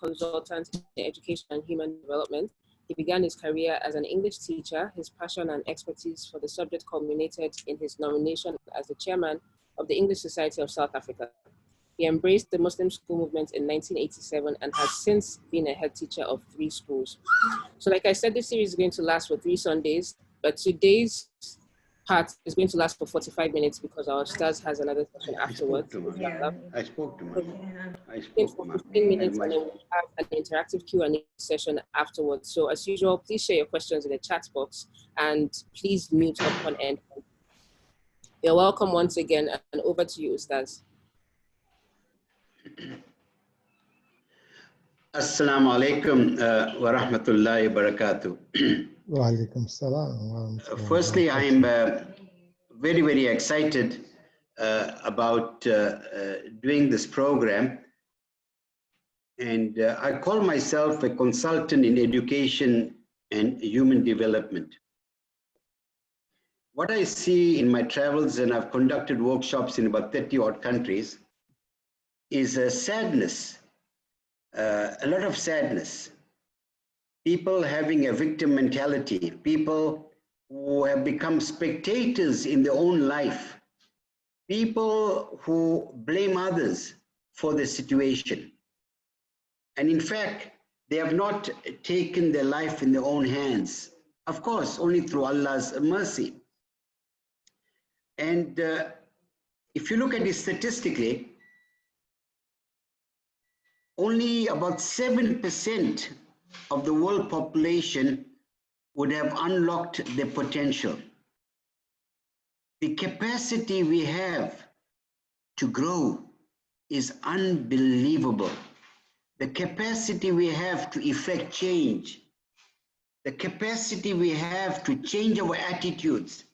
consultant in education and human development. He began his career as an English teacher. His passion and expertise for the subject culminated in his nomination as the chairman of the English Society of South Africa. He embraced the Muslim school movement in 1987 and has since been a head teacher of 3 schools. So like I said, this series is going to last for 3 Sundays, but today's part is going to last for 45 minutes because our stars has another session afterwards. I spoke to him. For 15 minutes, and then we'll have an interactive Q&A session afterwards. So as usual, please share your questions in the chat box and please mute upon end. You're welcome once again, and over to you, Ustaz. Assalamu alaikum wa rahmatullahi wa barakatuh. Wa alaikum salam. Firstly, I am very, very excited about doing this program. And I call myself a consultant in education and human development. What I see in my travels, and I've conducted workshops in about 30 odd countries, is a sadness, a lot of sadness. People having a victim mentality, people who have become spectators in their own life, people who blame others for the situation. And in fact, they have not taken their life in their own hands. Of course, only through Allah's mercy. And if you look at it statistically, only about 7% of the world population would have unlocked their potential. The capacity we have to grow is unbelievable. The capacity we have to effect change, the capacity we have to change our attitudes.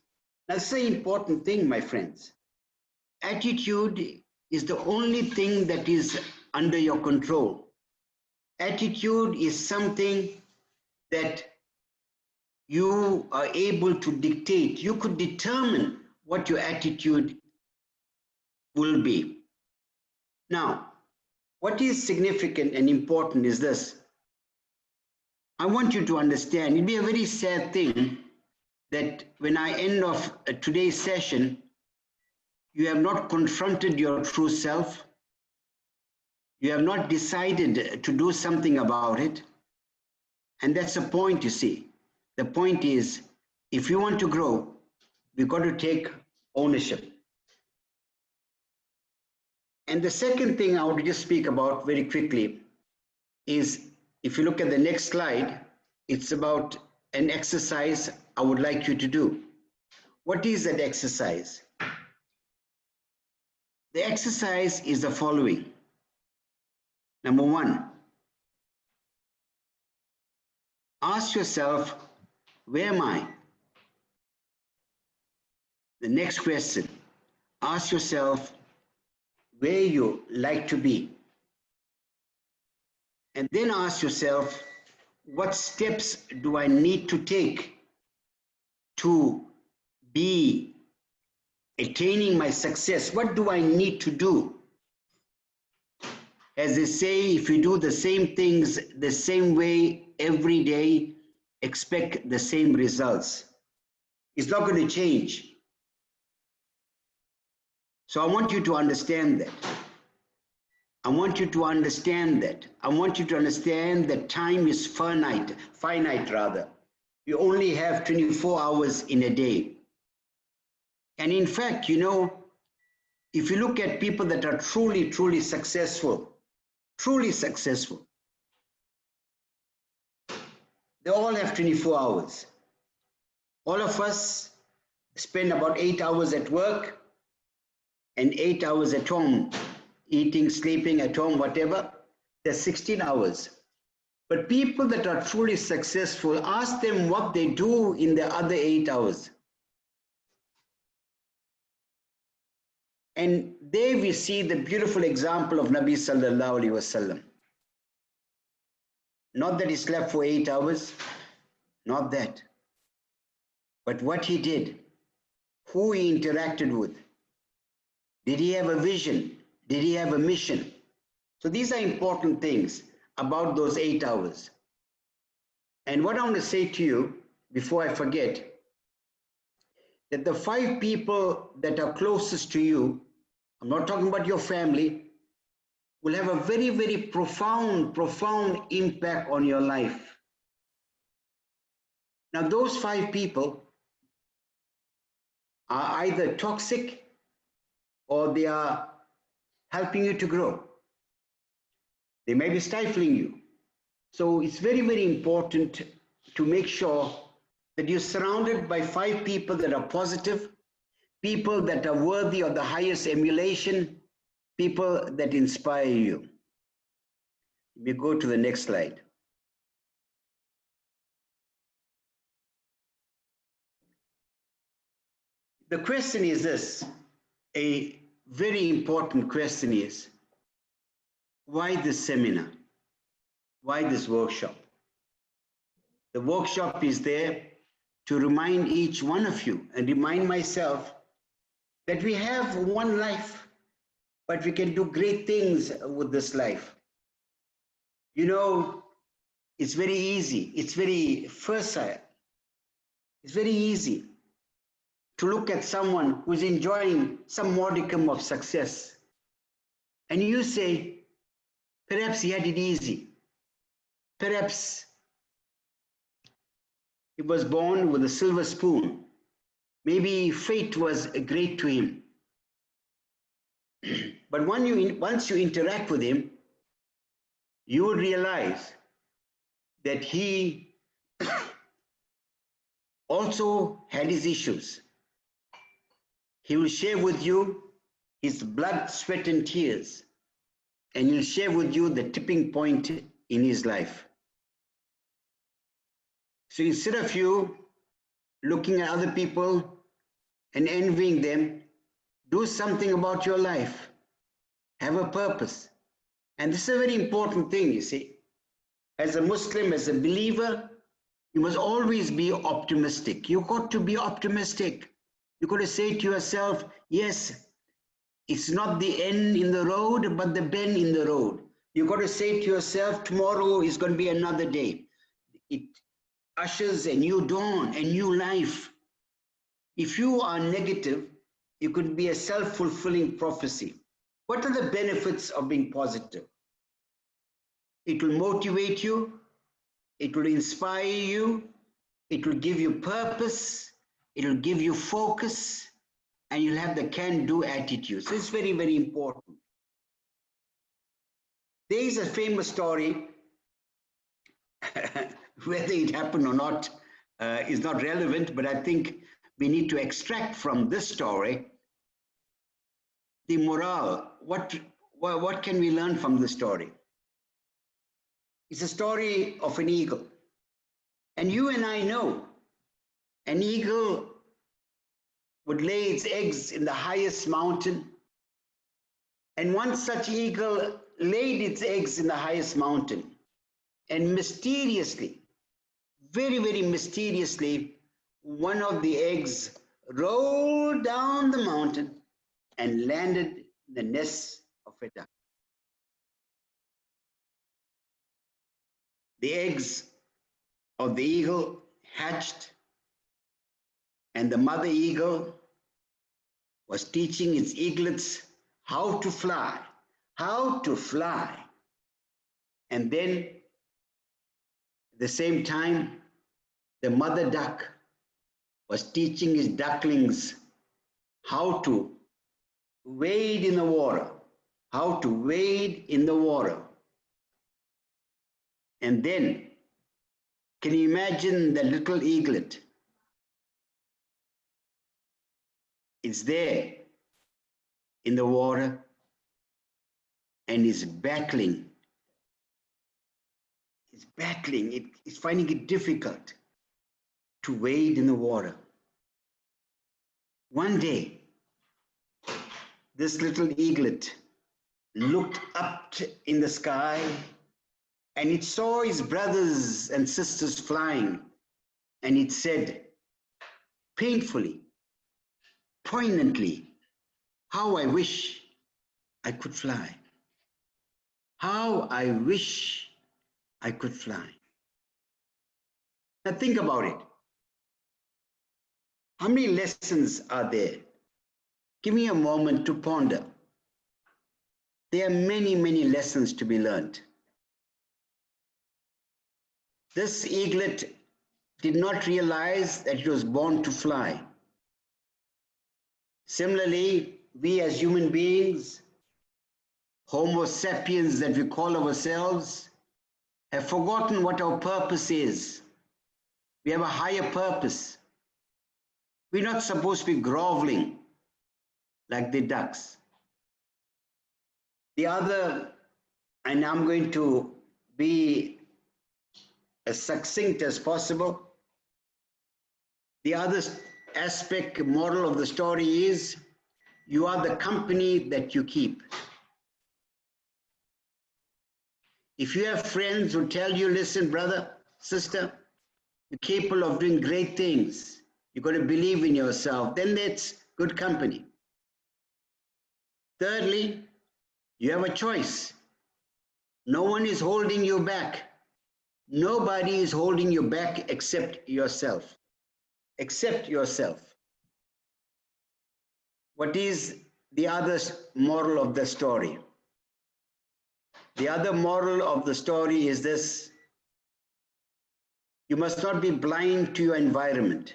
That's the important thing, my friends. Attitude is the only thing that is under your control. Attitude is something that you are able to dictate. You could determine what your attitude will be. Now, what is significant and important is this. I want you to understand, it'd be a very sad thing that when I end off today's session, you have not confronted your true self. You have not decided to do something about it. And that's the point, you see. The point is, if you want to grow, we've got to take ownership. And the second thing I want to just speak about very quickly is, if you look at the next slide, it's about an exercise I would like you to do. What is that exercise? The exercise is the following. Number one, ask yourself, where am I? The next question, ask yourself where you like to be. And then ask yourself, what steps do I need to take to be attaining my success? What do I need to do? As they say, if you do the same things the same way every day, expect the same results. It's not going to change. So I want you to understand that. I want you to understand that. I want you to understand that time is finite. You only have 24 hours in a day. And in fact, you know, if you look at people that are truly, truly successful, they all have 24 hours. All of us spend about 8 hours at work and 8 hours at home, eating, sleeping at home, whatever. There's 16 hours. But people that are truly successful, ask them what they do in the other 8 hours. And there we see the beautiful example of Nabi sallallahu alaihi wasallam. Not that he slept for 8 hours, not that. But what he did, who he interacted with. Did he have a vision? Did he have a mission? So these are important things. about those 8 hours. And what I want to say to you before I forget, that the 5 people that are closest to you, I'm not talking about your family, will have a very, very profound impact on your life. Now, those 5 people are either toxic or they are helping you to grow. They may be stifling you. So it's very, very important to make sure that you're surrounded by 5 people that are positive, people that are worthy of the highest emulation, people that inspire you. We go to the next slide. The question is this, a very important question is, why this seminar? Why this workshop? The workshop is there to remind each one of you and remind myself that we have one life, but we can do great things with this life. You know, it's very easy. It's very facile. It's very easy to look at someone who's enjoying some modicum of success. And you say, perhaps he had it easy. Perhaps he was born with a silver spoon. Maybe fate was great to him. But once you interact with him, you will realize that he also had his issues. He will share with you his blood, sweat, and tears, and he'll share with you the tipping point in his life. So instead of you looking at other people and envying them, do something about your life. Have a purpose. And this is a very important thing, you see. As a Muslim, as a believer, you must always be optimistic. You've got to be optimistic. You've got to say to yourself, yes, it's not the end in the road, but the bend in the road. You've got to say to yourself, tomorrow is going to be another day. It ushers a new dawn, a new life. If you are negative, it could be a self-fulfilling prophecy. What are the benefits of being positive? It will motivate you. It will inspire you. It will give you purpose. It will give you focus. And you'll have the can-do attitude. So it's very, very important. There is a famous story, whether it happened or not is not relevant, but I think we need to extract from this story the morale. What can we learn from this story? It's a story of an eagle. And you and I know an eagle would lay its eggs in the highest mountain. And one such eagle laid its eggs in the highest mountain. And mysteriously, very, very mysteriously, one of the eggs rolled down the mountain and landed in the nest of a duck. The eggs of the eagle hatched, and the mother eagle was teaching its eaglets how to fly, how to fly. And then at the same time, the mother duck was teaching its ducklings how to wade in the water, how to wade in the water. And then, can you imagine the little eaglet? It's there in the water and is battling. It's battling, it's finding it difficult to wade in the water. One day, this little eaglet looked up in the sky and it saw his brothers and sisters flying, and it said, painfully, poignantly, how I wish I could fly. How I wish I could fly. Now think about it. How many lessons are there? Give me a moment to ponder. There are many, many lessons to be learned. This eaglet did not realize that it was born to fly. Similarly, we as human beings, Homo sapiens that we call ourselves, have forgotten what our purpose is. We have a higher purpose. We're not supposed to be groveling like the ducks. The other, and I'm going to be as succinct as possible, the other aspect, moral of the story is, you are the company that you keep. If you have friends who tell you, listen, brother, sister, you're capable of doing great things, you've got to believe in yourself, then that's good company. Thirdly, you have a choice. No one is holding you back. Nobody is holding you back except yourself. Except yourself. What is the other moral of the story? The other moral of the story is this: you must not be blind to your environment.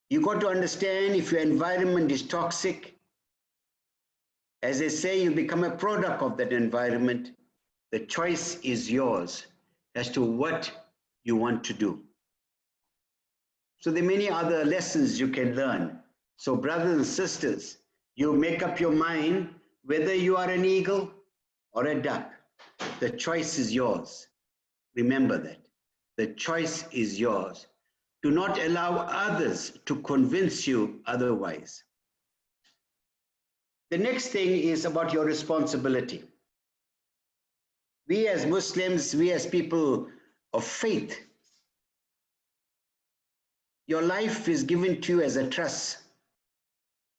You got to understand, if your environment is toxic, as they say, you become a product of that environment. The choice is yours as to what you want to do. So there are many other lessons you can learn. So brothers and sisters, you make up your mind whether you are an eagle or a duck. The choice is yours. Remember that. The choice is yours. Do not allow others to convince you otherwise. The next thing is about your responsibility. We as Muslims, we as people of faith, your life is given to you as a trust.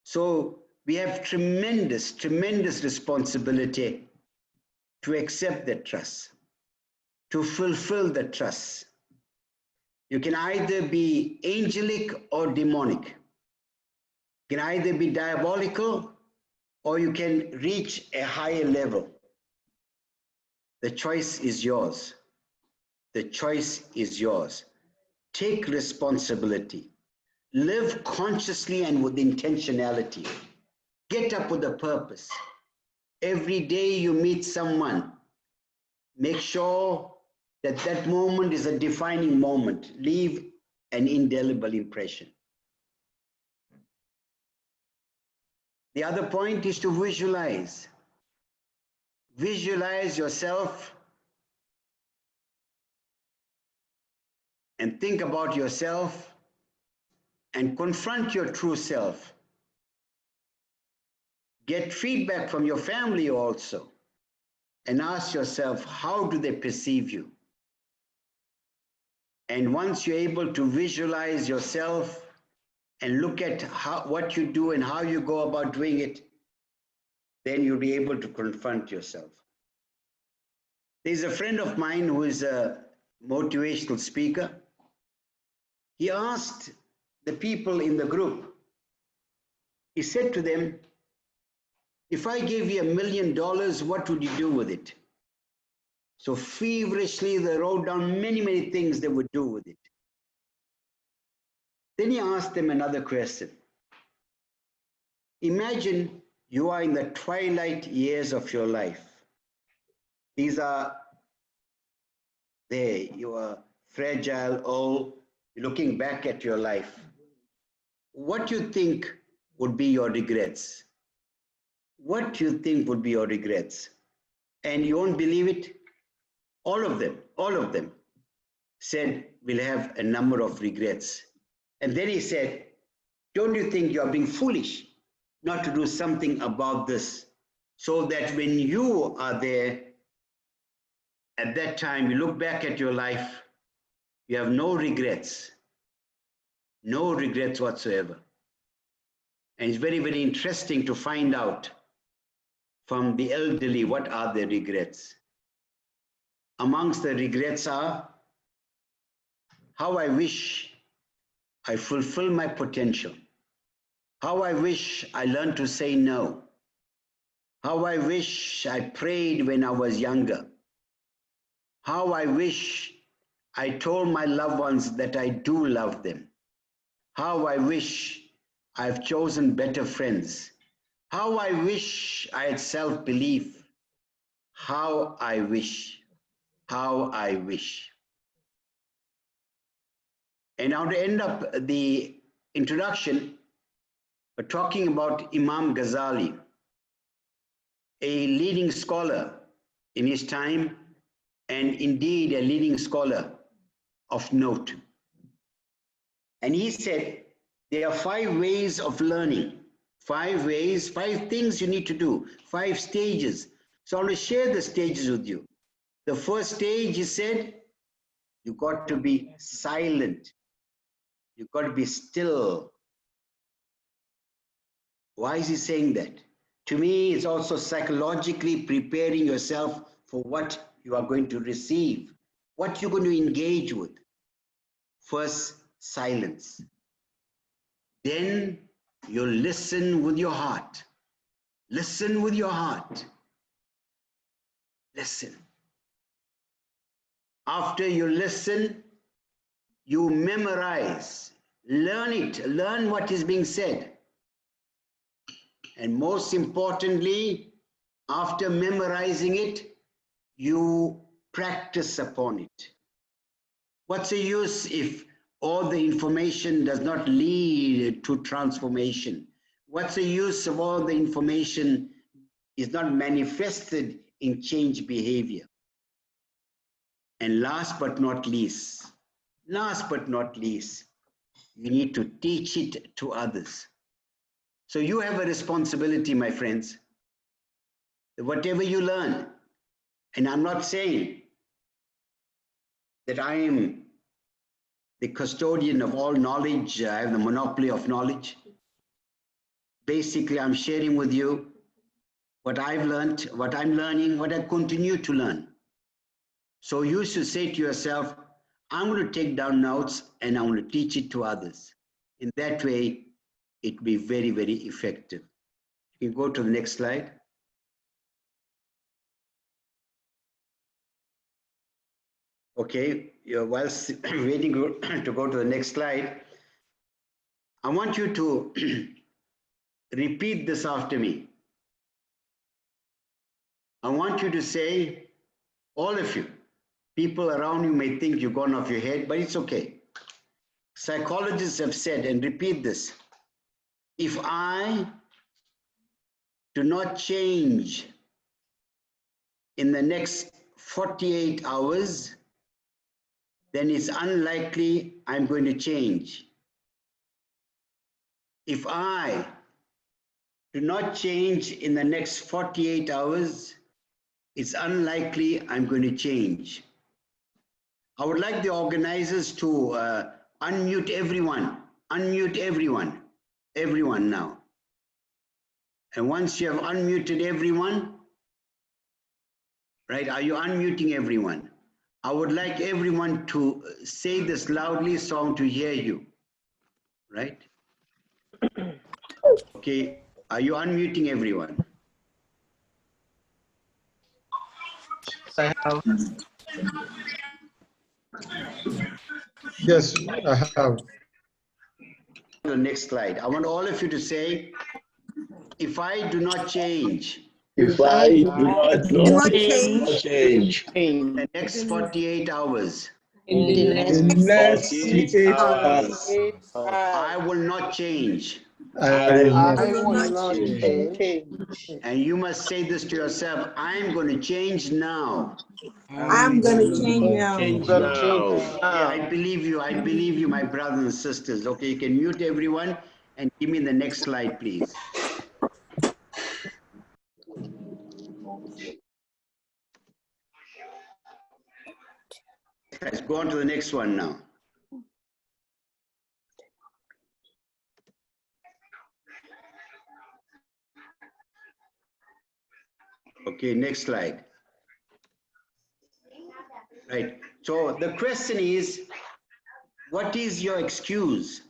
So we have tremendous, tremendous responsibility to accept that trust, to fulfill the trust. You can either be angelic or demonic. You can either be diabolical or you can reach a higher level. The choice is yours. The choice is yours. Take responsibility. Live consciously and with intentionality. Get up with a purpose. Every day you meet someone, make sure that that moment is a defining moment. Leave an indelible impression. The other point is to visualize. Visualize yourself and think about yourself and confront your true self. Get feedback from your family also and ask yourself, how do they perceive you? And once you're able to visualize yourself and look at what you do and how you go about doing it, then you'll be able to confront yourself. There's a friend of mine who is a motivational speaker. He asked the people in the group, he said to them, if I gave you $1 million, what would you do with it? So feverishly, they wrote down many, many things they would do with it. Then he asked them another question. Imagine you are in the twilight years of your life. These are there, you are fragile, old, looking back at your life. What do you think would be your regrets? What do you think would be your regrets? And you won't believe it, all of them said, we'll have a number of regrets. And then he said, don't you think you are being foolish not to do something about this, so that when you are there, at that time, you look back at your life, you have no regrets whatsoever. And it's very, very interesting to find out from the elderly what are their regrets. amongst the regrets are how I wish I fulfill my potential, how I wish I learned to say no, how I wish I prayed when I was younger, how I wish I told my loved ones that I do love them, how I wish I've chosen better friends, how I wish I had self-belief, how I wish, how I wish. And now to end up the introduction, we're talking about Imam Ghazali, a leading scholar in his time, and indeed a leading scholar of note. And he said, there are 5 ways of learning, 5 ways, 5 things you need to do, 5 stages. So I want to share the stages with you. The first stage, he said, you got to be silent. You've got to be still. Why is he saying that? To me, it's also psychologically preparing yourself for what you are going to receive, what you're going to engage with. First, silence. Then you listen with your heart. Listen with your heart. Listen. After you listen, you memorize. Learn it. Learn what is being said. And most importantly, after memorizing it, you practice upon it. What's the use if all the information does not lead to transformation? What's the use of all the information is not manifested in change behavior? And last but not least, you need to teach it to others. So you have a responsibility, my friends, that whatever you learn, and I'm not saying that I am the custodian of all knowledge, I have the monopoly of knowledge. Basically, I'm sharing with you what I've learned, what I'm learning, what I continue to learn. So you should say to yourself, I'm going to take down notes and I'm going to teach it to others. In that way, it will be very, very effective. You can go to the next slide. Okay, whilst waiting to go to the next slide, I want you to repeat this after me. I want you to say, all of you, people around you may think you've gone off your head, but it's okay. Psychologists have said, and repeat this, if I do not change in the next 48 hours, then it's unlikely I'm going to change. If I do not change in the next 48 hours, it's unlikely I'm going to change. I would like the organizers to unmute everyone now. And once you have unmuted everyone, right, are you unmuting everyone? I would like everyone to say this loudly so I want to hear you, right? Okay, are you unmuting everyone? I have. Yes, I have. The next slide. I want all of you to say, if I do not change If I do not change in the next 48 hours, In the The next next 48 hours, I will not change. I will not change. And you must say this to yourself, I'm going to change now. I'm going to change now. Okay, I believe you, my brothers and sisters. Okay, you can mute everyone and give me the next slide, please. Let's go on to the next one now. Okay, next slide. Right. So the question is, what is your excuse?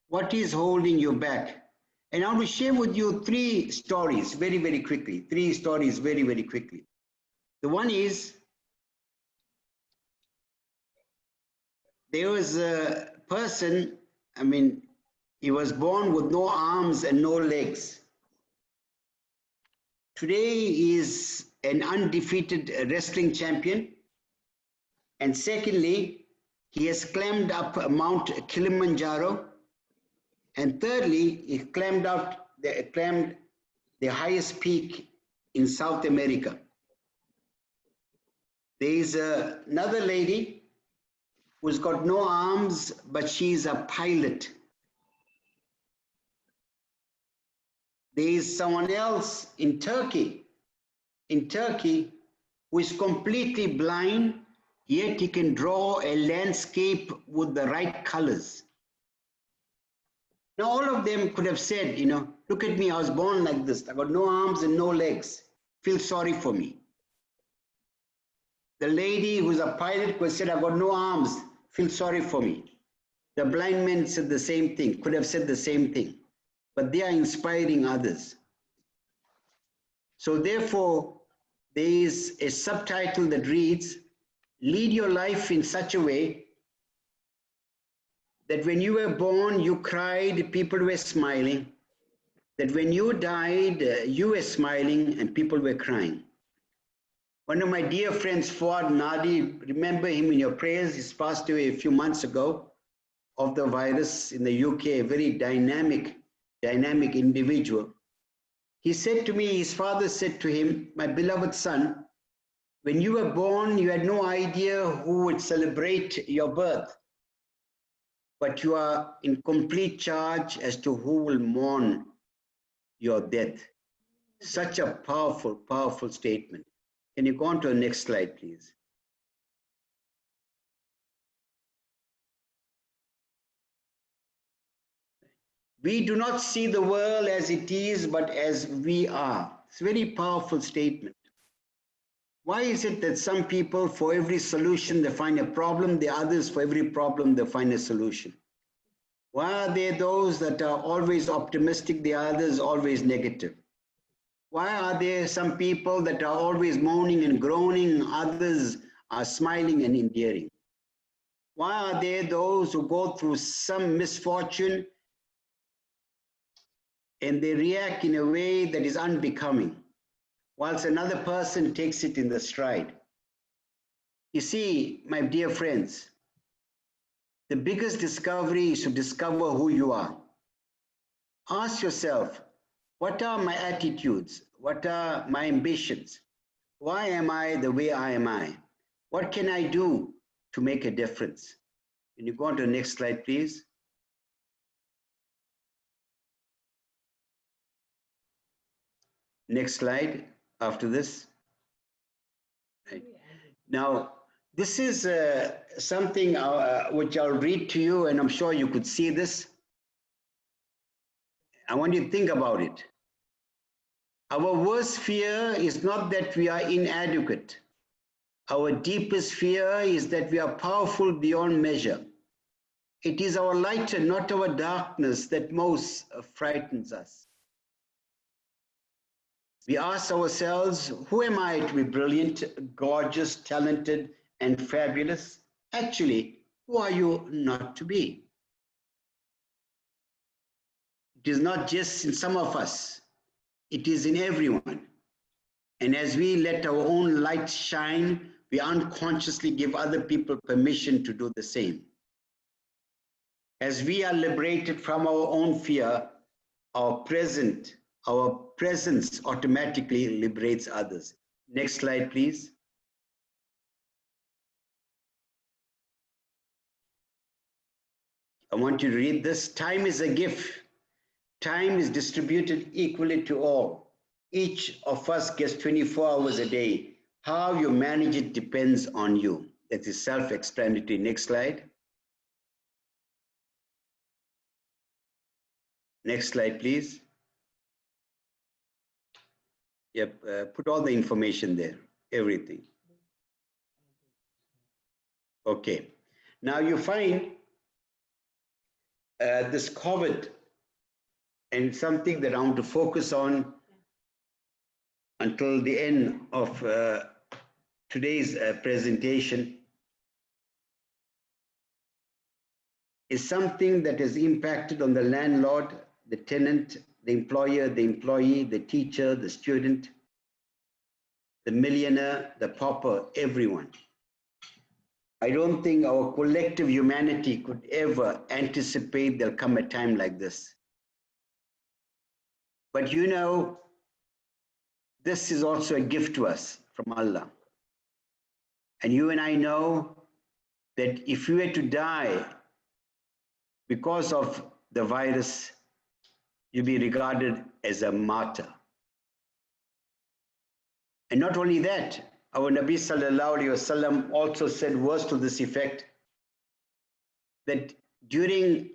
What is holding you back? And I want to share with you three stories very, very quickly. Three stories very, very quickly. The one is, there was a person, I mean, he was born with no arms and no legs. Today he is an undefeated wrestling champion. And secondly, he has climbed up Mount Kilimanjaro. And thirdly, he climbed the highest peak in South America. There is another lady who's got no arms, but she's a pilot. There is someone else in Turkey, who is completely blind, yet he can draw a landscape with the right colors. Now, all of them could have said, you know, look at me, I was born like this. I got no arms and no legs. Feel sorry for me. The lady who's a pilot could have said, I got no arms. Feel sorry for me. The blind man said the same thing, could have said the same thing. But they are inspiring others. So therefore, there is a subtitle that reads, lead your life in such a way that when you were born, you cried, people were smiling. That when you died, you were smiling and people were crying. One of my dear friends, Fuad Nadi, remember him in your prayers. He's passed away a few months ago of the virus in the UK, a very dynamic individual. He said to me, his father said to him, my beloved son, when you were born, you had no idea who would celebrate your birth, but you are in complete charge as to who will mourn your death. Such a powerful, powerful statement. Can you go on to the next slide, please? We do not see the world as it is, but as we are. It's a very powerful statement. Why is it that some people, for every solution, they find a problem, the others, for every problem, they find a solution? Why are there those that are always optimistic, the others always negative? Why are there some people that are always moaning and groaning, others are smiling and endearing? Why are there those who go through some misfortune and they react in a way that is unbecoming, whilst another person takes it in the stride? You see, my dear friends, the biggest discovery is to discover who you are. Ask yourself, what are my attitudes? What are my ambitions? Why am I the way I am? What can I do to make a difference? Can you go on to the next slide, please? Next slide after this. Right. Now, this is something which I'll read to you, and I'm sure you could see this. I want you to think about it. Our worst fear is not that we are inadequate. Our deepest fear is that we are powerful beyond measure. It is our light and not our darkness that most frightens us. We ask ourselves, who am I to be brilliant, gorgeous, talented, and fabulous? Actually, who are you not to be? It is not just in some of us, it is in everyone. And as we let our own light shine, we unconsciously give other people permission to do the same. As we are liberated from our own fear, our presence automatically liberates others. Next slide, please. I want you to read this. Time is a gift. Time is distributed equally to all. Each of us gets 24 hours a day. How you manage it depends on you. That is self-explanatory. Next slide. Next slide, please. Yep, put all the information there, everything. Okay. Now you find this COVID, and something that I want to focus on until the end of today's presentation is something that has impacted on the landlord, the tenant, the employer, the employee, the teacher, the student, the millionaire, the pauper, everyone. I don't think our collective humanity could ever anticipate there'll come a time like this. But you know, this is also a gift to us from Allah. And you and I know that if you were to die because of the virus, you'll be regarded as a martyr. And not only that, our Nabi Sallallahu Alaihi Wasallam also said words to this effect, that during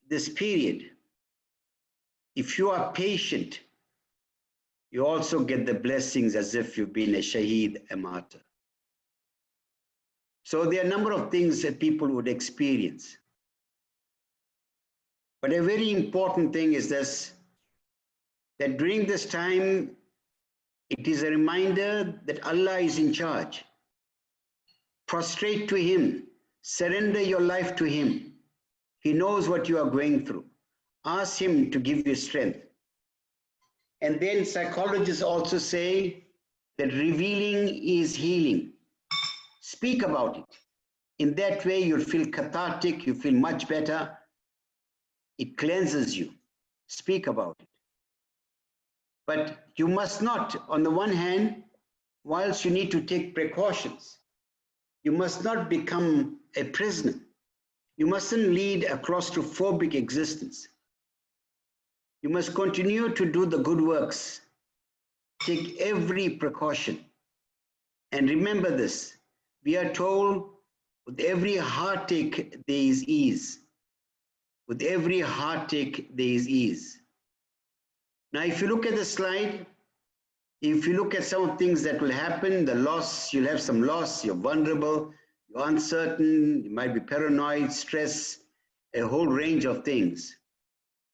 this period, if you are patient, you also get the blessings as if you've been a shaheed, a martyr. So there are a number of things that people would experience. But a very important thing is this, that during this time, it is a reminder that Allah is in charge. Prostrate to Him, surrender your life to Him. He knows what you are going through. Ask Him to give you strength. And then psychologists also say that revealing is healing. Speak about it. In that way, you'll feel cathartic, you feel much better. It cleanses you. Speak about it. But you must not, on the one hand, whilst you need to take precautions, you must not become a prisoner. You mustn't lead a claustrophobic existence. You must continue to do the good works. Take every precaution. And remember this, we are told with every heartache there is ease. With every heartache there is ease. Now, if you look at the slide, if you look at some of the things that will happen, the loss, you'll have some loss, you're vulnerable, you're uncertain, you might be paranoid, stress, a whole range of things.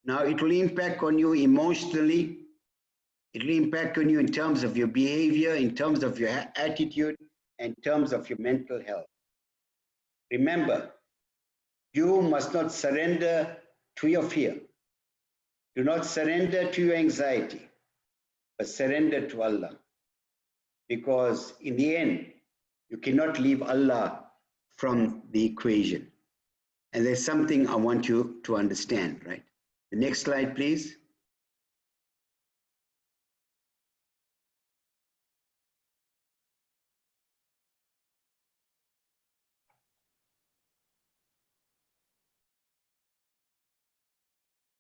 Now, it will impact on you emotionally. It will impact on you in terms of your behavior, in terms of your attitude, in terms of your mental health. Remember, you must not surrender to your fear. Do not surrender to your anxiety, but surrender to Allah. Because in the end, you cannot leave Allah from the equation. And there's something I want you to understand, right? The next slide, please.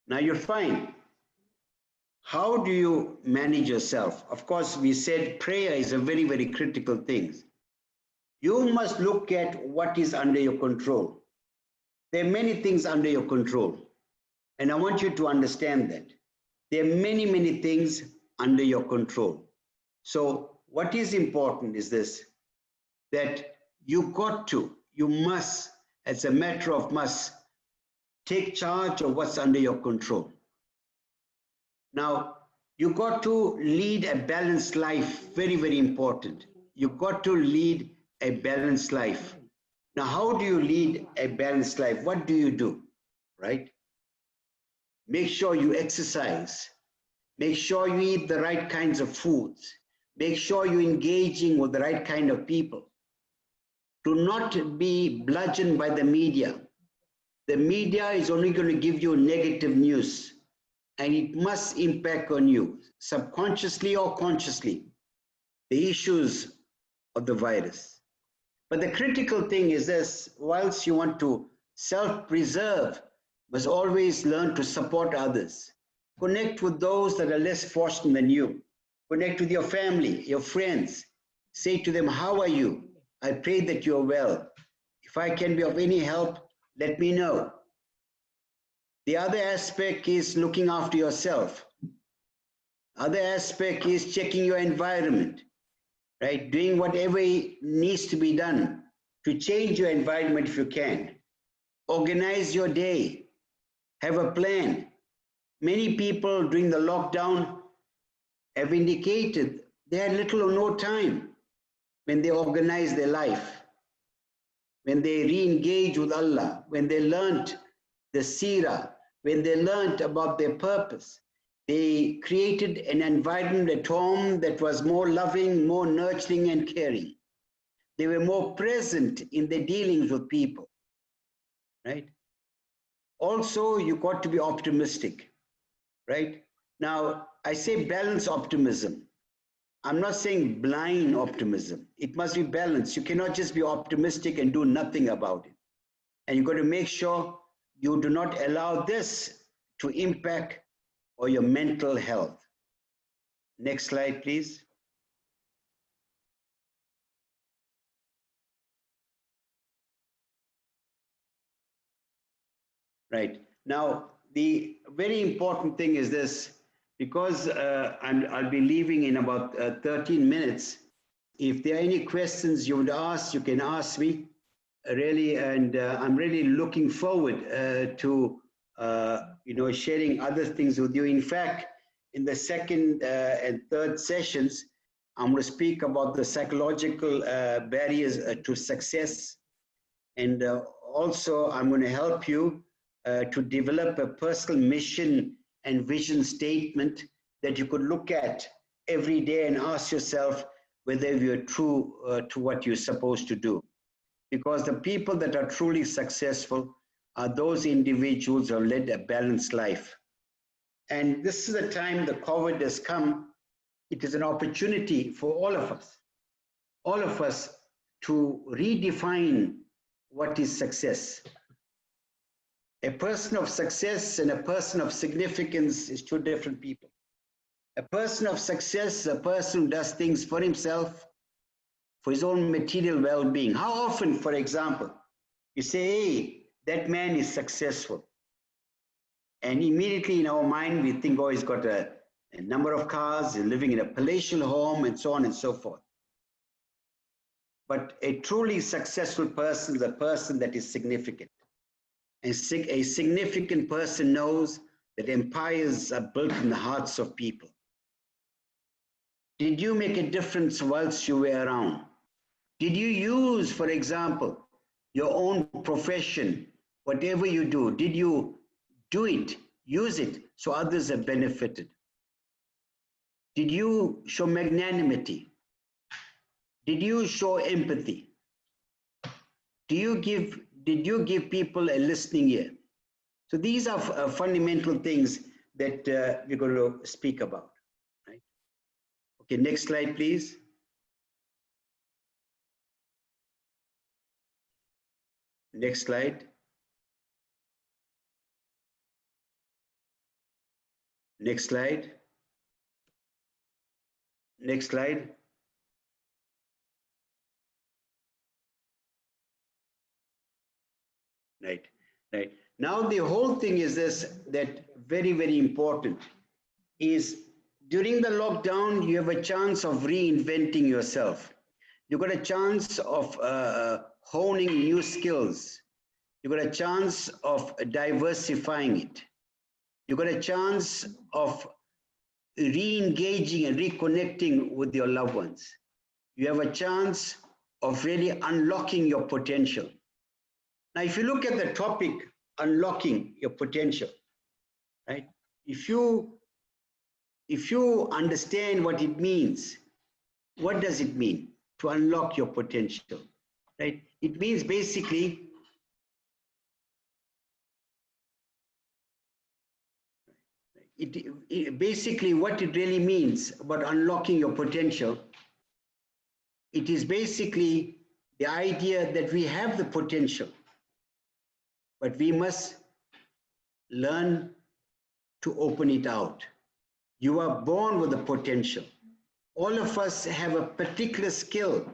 Now you're fine. How do you manage yourself? Of course, we said prayer is a very, very critical thing. You must look at what is under your control. There are many things under your control. And I want you to understand that. There are many, many things under your control. So what is important is this, that you must, as a matter of must, take charge of what's under your control. Now, you got to lead a balanced life, very, very important. You got to lead a balanced life. Now, how do you lead a balanced life? What do you do, right? Make sure you exercise. Make sure you eat the right kinds of foods. Make sure you're engaging with the right kind of people. Do not be bludgeoned by the media. The media is only going to give you negative news, and it must impact on you, subconsciously or consciously, the issues of the virus. But the critical thing is this, whilst you want to self-preserve, must always learn to support others. Connect with those that are less fortunate than you. Connect with your family, your friends. Say to them, how are you? I pray that you're well. If I can be of any help, let me know. The other aspect is looking after yourself. Other aspect is checking your environment, right? Doing whatever needs to be done to change your environment if you can. Organize your day. Have a plan. Many people during the lockdown have indicated they had little or no time when they organized their life, when they re-engaged with Allah, when they learned the seerah, when they learned about their purpose. They created an environment at home that was more loving, more nurturing and caring. They were more present in their dealings with people, right? Also, you got to be optimistic, right? Now, I say balance optimism. I'm not saying blind optimism. It must be balanced. You cannot just be optimistic and do nothing about it. And you've got to make sure you do not allow this to impact on your mental health. Next slide, please. Right. Now, the very important thing is this, because I'll be leaving in about 13 minutes. If there are any questions you would ask, you can ask me, really, and I'm really looking forward to sharing other things with you. In fact, in the second and third sessions, I'm going to speak about the psychological barriers to success, and also I'm going to help you to develop a personal mission and vision statement that you could look at every day and ask yourself whether you're true to what you're supposed to do. Because the people that are truly successful are those individuals who have led a balanced life. And this is the time the COVID has come. It is an opportunity for all of us to redefine what is success. A person of success and a person of significance is two different people. A person of success is a person who does things for himself, for his own material well-being. How often, for example, you say, hey, that man is successful. And immediately in our mind, we think, oh, he's got a number of cars, he's living in a palatial home, and so on and so forth. But a truly successful person is a person that is significant. And a significant person knows that empires are built in the hearts of people. Did you make a difference whilst you were around? Did you use, for example, your own profession, whatever you do, did you do it, use it so others have benefited? Did you show magnanimity? Did you show empathy? Did you give people a listening ear? So these are fundamental things that we're going to speak about. Right? Okay, next slide, please. Next slide. Next slide. Next slide. Right. Now the whole thing is this, that very, very important is during the lockdown, you have a chance of reinventing yourself. You've got a chance of honing new skills. You've got a chance of diversifying it. You've got a chance of re-engaging and reconnecting with your loved ones. You have a chance of really unlocking your potential. Now, if you look at the topic, unlocking your potential, right? If you understand what it means, what does it mean to unlock your potential, right? It means basically basically what it really means about unlocking your potential, it is basically the idea that we have the potential, but we must learn to open it out. You are born with the potential. All of us have a particular skill.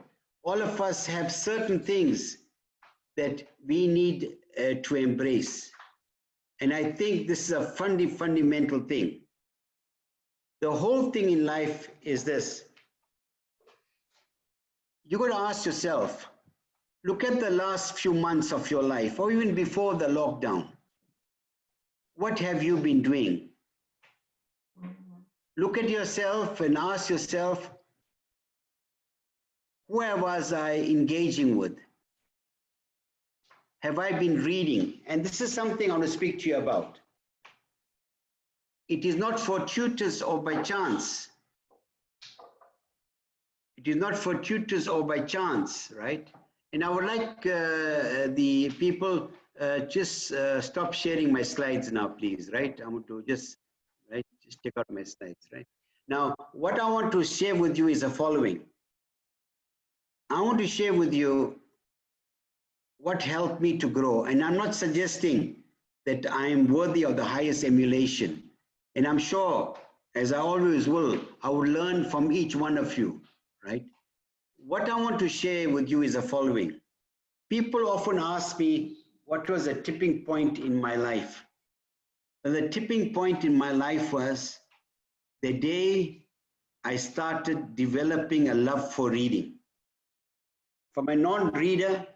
All of us have certain things that we need to embrace. And I think this is a fundamental thing. The whole thing in life is this. You got to ask yourself, Look at the last few months of your life, or even before the lockdown. What have you been doing? Look at yourself and ask yourself, where was I engaging with? Have I been reading? And this is something I want to speak to you about. It is not fortuitous or by chance. It is not fortuitous or by chance, right? And I would like the people just stop sharing my slides now, please, right? I want to just take out my slides, right? Now, what I want to share with you is the following. I want to share with you what helped me to grow. And I'm not suggesting that I am worthy of the highest emulation. And I'm sure, as I always will, I will learn from each one of you, right? What I want to share with you is the following. People often ask me, what was a tipping point in my life? And the tipping point in my life was the day I started developing a love for reading. From a non-reader,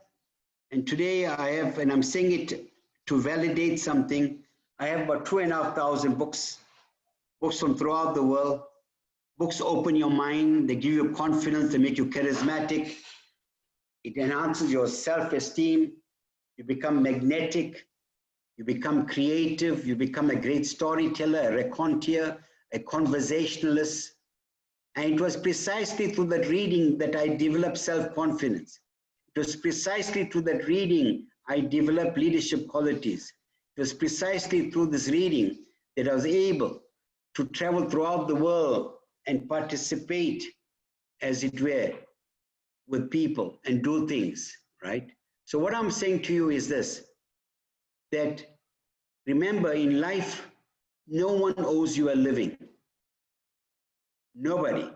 and today I have, and I'm saying it to validate something, I have about 2,500 books from throughout the world. Books open your mind, they give you confidence, they make you charismatic. It enhances your self-esteem. You become magnetic, you become creative, you become a great storyteller, a raconteur, a conversationalist. And it was precisely through that reading that I developed self-confidence. It was precisely through that reading I developed leadership qualities. It was precisely through this reading that I was able to travel throughout the world and participate, as it were, with people and do things, right? So what I'm saying to you is this, that remember in life, no one owes you a living. Nobody.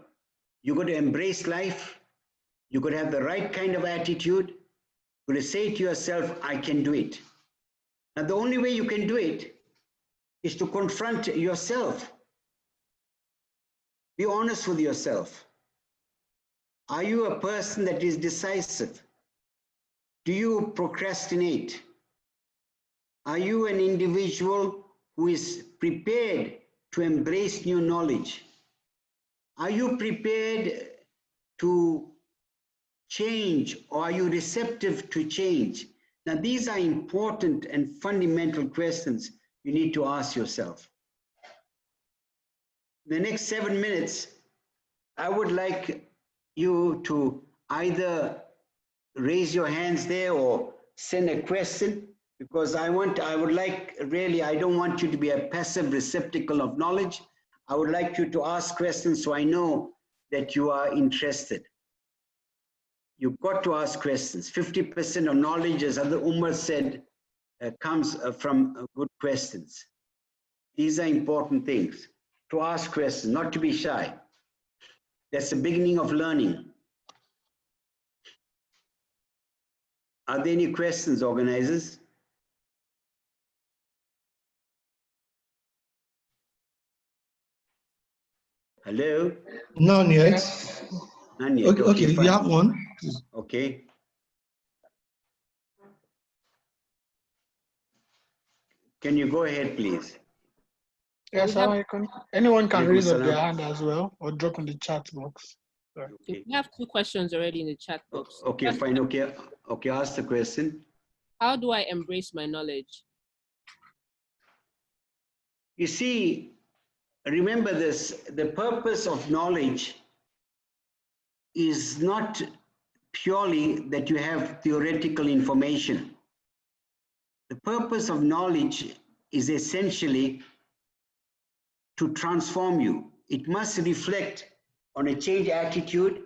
You got to embrace life. You got to have the right kind of attitude. You got to say to yourself, I can do it. Now, the only way you can do it is to confront yourself. Be honest with yourself. Are you a person that is decisive? Do you procrastinate? Are you an individual who is prepared to embrace new knowledge? Are you prepared to change, or are you receptive to change? Now, these are important and fundamental questions you need to ask yourself. The next 7 minutes, I would like you to either raise your hands there or send a question, because I would like, really, I don't want you to be a passive receptacle of knowledge. I would like you to ask questions so I know that you are interested. You've got to ask questions. 50% of knowledge, as Other Umar said, comes from good questions. These are important things. To ask questions, not to be shy. That's the beginning of learning. Are there any questions, organizers? Hello? None yet. None yet. Okay, fine. you have one. Okay. Can you go ahead, please? Yes, anyone can raise up their Salam. hand as well or drop in the chat box. Sorry. Okay. We have 2 questions already in the chat box. Okay, fine. Okay, ask the question. How do I embrace my knowledge? You see, remember this, the purpose of knowledge is not purely that you have theoretical information. The purpose of knowledge is essentially to transform you. It must reflect on a changed attitude.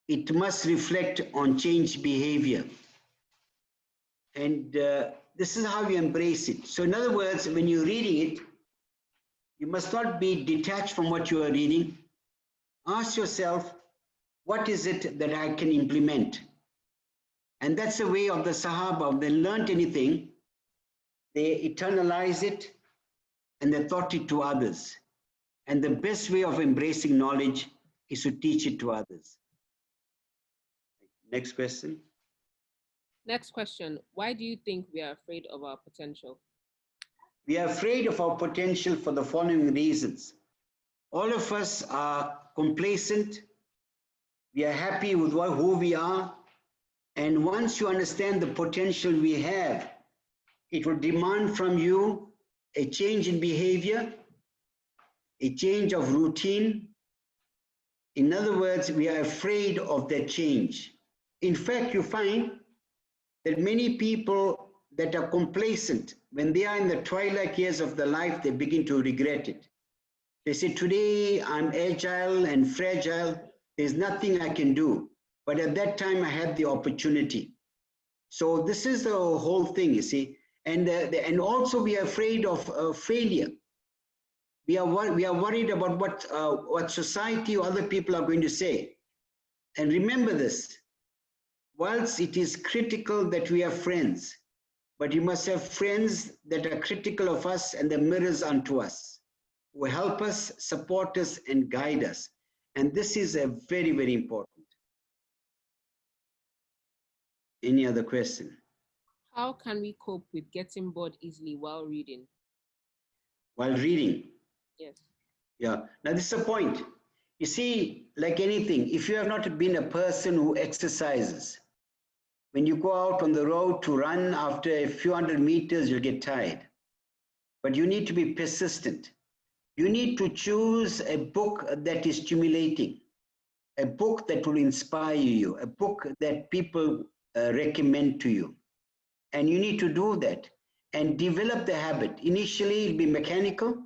It must reflect on changed behavior. And this is how you embrace it. So in other words, when you're reading it, you must not be detached from what you are reading. Ask yourself, what is it that I can implement? And that's the way of the Sahaba. If they learned anything, they internalize it and they taught it to others. And the best way of embracing knowledge is to teach it to others. Next question. Next question. Why do you think we are afraid of our potential? We are afraid of our potential for the following reasons. All of us are complacent. We are happy with who we are. And once you understand the potential we have, it will demand from you a change in behavior, a change of routine. In other words, we are afraid of that change. In fact, you find that many people that are complacent, when they are in the twilight years of their life, they begin to regret it. They say, today I'm agile and fragile. There's nothing I can do. But at that time, I had the opportunity. So this is the whole thing, you see. And also we are afraid of failure. We are worried about what society or other people are going to say. And remember this, whilst it is critical that we have friends, but you must have friends that are critical of us and the mirrors unto us, who help us, support us, and guide us. And this is a very, very important. Any other question? How can we cope with getting bored easily while reading? While reading? Yes. Yeah. Now this is a point. You see, like anything, if you have not been a person who exercises, when you go out on the road to run, after a few hundred meters, you'll get tired. But you need to be persistent. You need to choose a book that is stimulating, a book that will inspire you, a book that people recommend to you. And you need to do that and develop the habit. Initially, it'll be mechanical.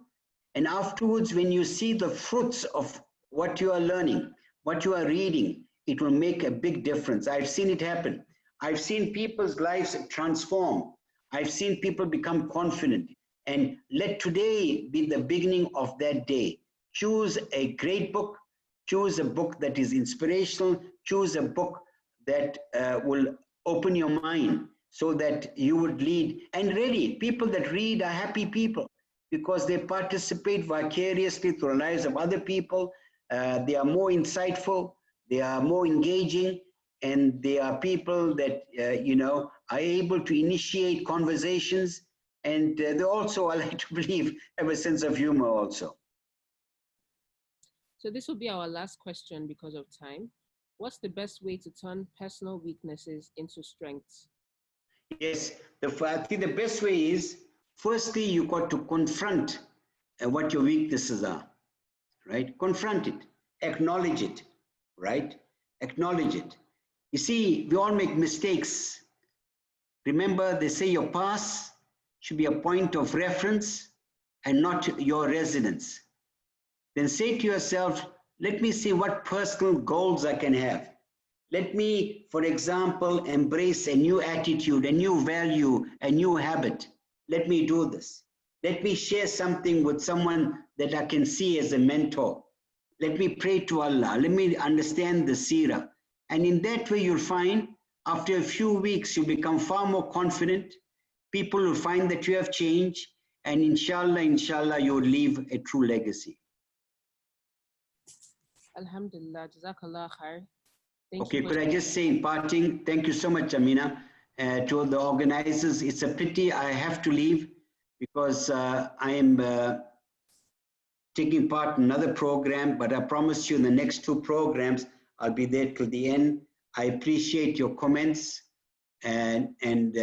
And afterwards, when you see the fruits of what you are learning, what you are reading, it will make a big difference. I've seen it happen. I've seen people's lives transform. I've seen people become confident. And let today be the beginning of that day. Choose a great book. Choose a book that is inspirational. Choose a book that will open your mind so that you would lead. And really, people that read are happy people because they participate vicariously through the lives of other people. They are more insightful. They are more engaging. And they are people that, are able to initiate conversations. And they also, I like to believe, have a sense of humor also. So this will be our last question because of time. What's the best way to turn personal weaknesses into strengths? Yes, I think the best way is, firstly, you got to confront what your weaknesses are, right? Confront it, acknowledge it, right? Acknowledge it. You see, we all make mistakes. Remember, they say your past should be a point of reference and not your residence. Then say to yourself, let me see what personal goals I can have. Let me, for example, embrace a new attitude, a new value, a new habit. Let me do this. Let me share something with someone that I can see as a mentor. Let me pray to Allah. Let me understand the seerah. And in that way, you'll find after a few weeks, you become far more confident. People will find that you have changed. And inshallah, you will leave a true legacy. Alhamdulillah, Jazakallah khair. Okay, could I just say in parting, thank you so much, Amina, to the organizers. It's a pity I have to leave because I am taking part in another program, but I promise you in the next two programs, I'll be there till the end. I appreciate your comments. And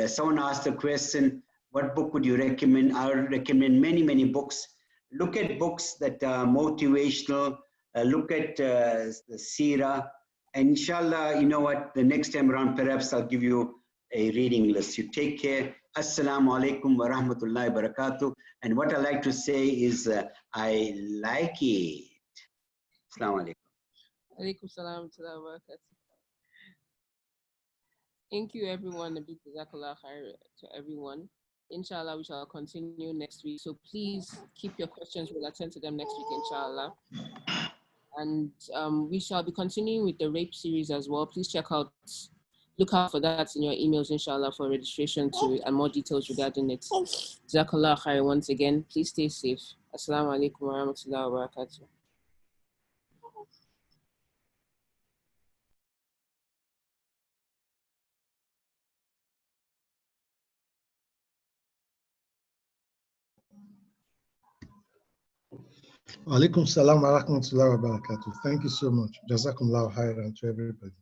someone asked a question, what book would you recommend? I would recommend many, many books. Look at books that are motivational. Look at the seerah. And inshallah, you know what, the next time around, perhaps I'll give you a reading list. You take care. Assalamu alaikum wa rahmatullahi wa barakatuh. And what I like to say is, I like it. Assalamu alaikum. Alaikum salam wa barakatuh. Thank you, everyone. A big Jazakallah khair to everyone. Inshallah, we shall continue next week. So please keep your questions. We'll attend to them next week, inshallah. And we shall be continuing with the rape series as well. Please look out for that in your emails, inshallah, for registration and more details regarding it. Jazakallah khair once again. Please stay safe. Assalamu alaikum wa rahmatullahi wa barakatuh. Alaikum salam wa rahmatullahi wa barakatuh. Thank you so much. Jazakumullahu khairan to everybody.